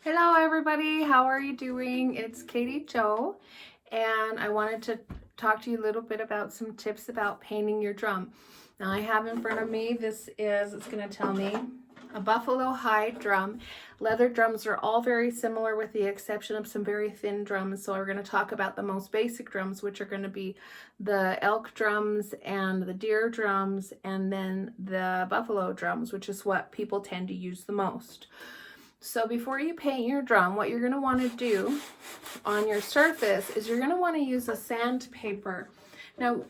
Hello everybody, how are you doing? It's Katie Jo, and I wanted to talk to you a little bit about some tips about painting your drum. Now I have in front of me, it's going to tell me a buffalo hide drum. Leather drums are all very similar with the exception of some very thin drums. So we're going to talk about the most basic drums, which are going to be the elk drums and the deer drums, and then the buffalo drums, which is what people tend to use the most. So before you paint your drum, what you're going to want to do on your surface is you're going to want to use a sandpaper. Now,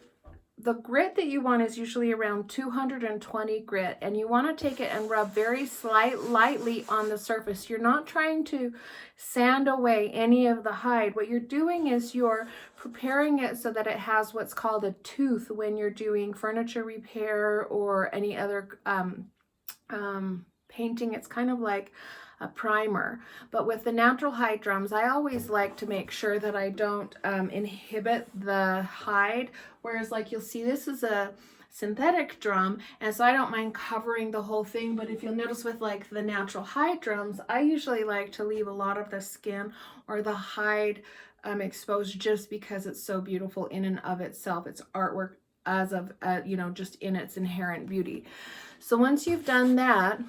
the grit that you want is usually around 220 grit, and you want to take it and rub very lightly on the surface. You're not trying to sand away any of the hide. What you're doing is you're preparing it so that it has what's called a tooth when you're doing furniture repair or any other painting. It's kind of like a primer. But with the natural hide drums, I always like to make sure that I don't inhibit the hide. Whereas like you'll see this is a synthetic drum, and so I don't mind covering the whole thing. But if you'll notice with like the natural hide drums, I usually like to leave a lot of the skin or the hide exposed, just because it's so beautiful in and of itself. It's artwork as of just in its inherent beauty. So once you've done that,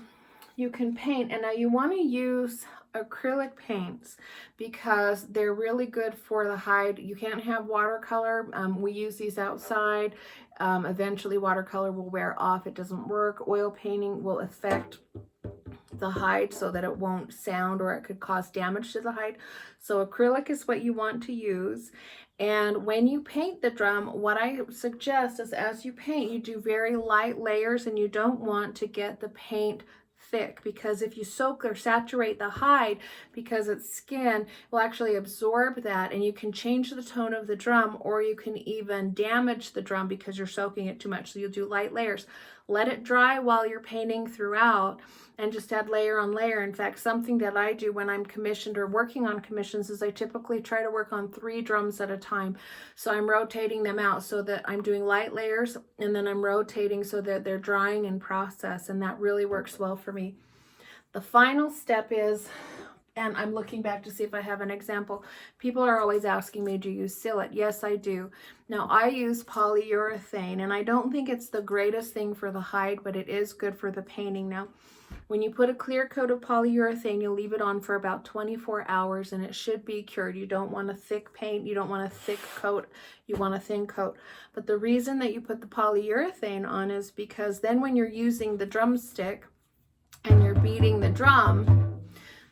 you can paint. And now you want to use acrylic paints because they're really good for the hide. You can't have watercolor. We use these outside. Eventually watercolor will wear off. It doesn't work. Oil painting will affect the hide so that it won't sound, or it could cause damage to the hide. So acrylic is what you want to use. And when you paint the drum, what I suggest is as you paint, you do very light layers, and you don't want to get the paint thick, because if you soak or saturate the hide, because its skin will actually absorb that, and you can change the tone of the drum, or you can even damage the drum because you're soaking it too much. So you'll do light layers. Let it dry while you're painting throughout, and just add layer on layer. In fact, something that I do when I'm commissioned or working on commissions is I typically try to work on 3 drums at a time. So I'm rotating them out so that I'm doing light layers, and then I'm rotating so that they're drying in process, and that really works well for me. The final step is, and I'm looking back to see if I have an example. People are always asking me, do you seal it? Yes, I do. Now, I use polyurethane, and I don't think it's the greatest thing for the hide, but it is good for the painting. Now, when you put a clear coat of polyurethane, you'll leave it on for about 24 hours, and it should be cured. You don't want a thick paint. You don't want a thick coat. You want a thin coat. But the reason that you put the polyurethane on is because then when you're using the drumstick and you're beating the drum,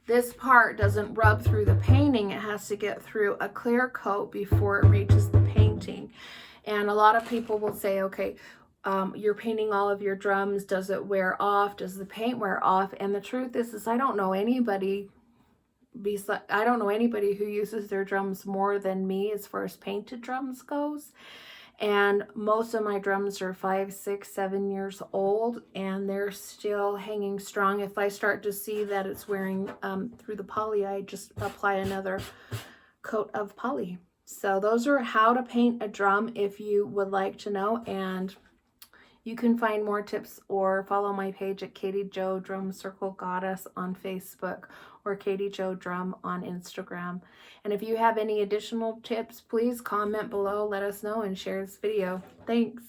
this part doesn't rub through the painting. It has to get through a clear coat before it reaches the painting. And a lot of people will say, okay, you're painting all of your drums. Does it wear off? Does the paint wear off? And the truth is I don't know anybody who uses their drums more than me as far as painted drums goes. And most of my drums are 5, 6, 7 years old, and they're still hanging strong. If I start to see that it's wearing through the poly, I just apply another coat of poly. So those are how to paint a drum if you would like to know. And you can find more tips or follow my page at Katie Jo Drum Circle Goddess on Facebook, or Katie Jo Drum on Instagram. And if you have any additional tips, please comment below, let us know, and share this video. Thanks.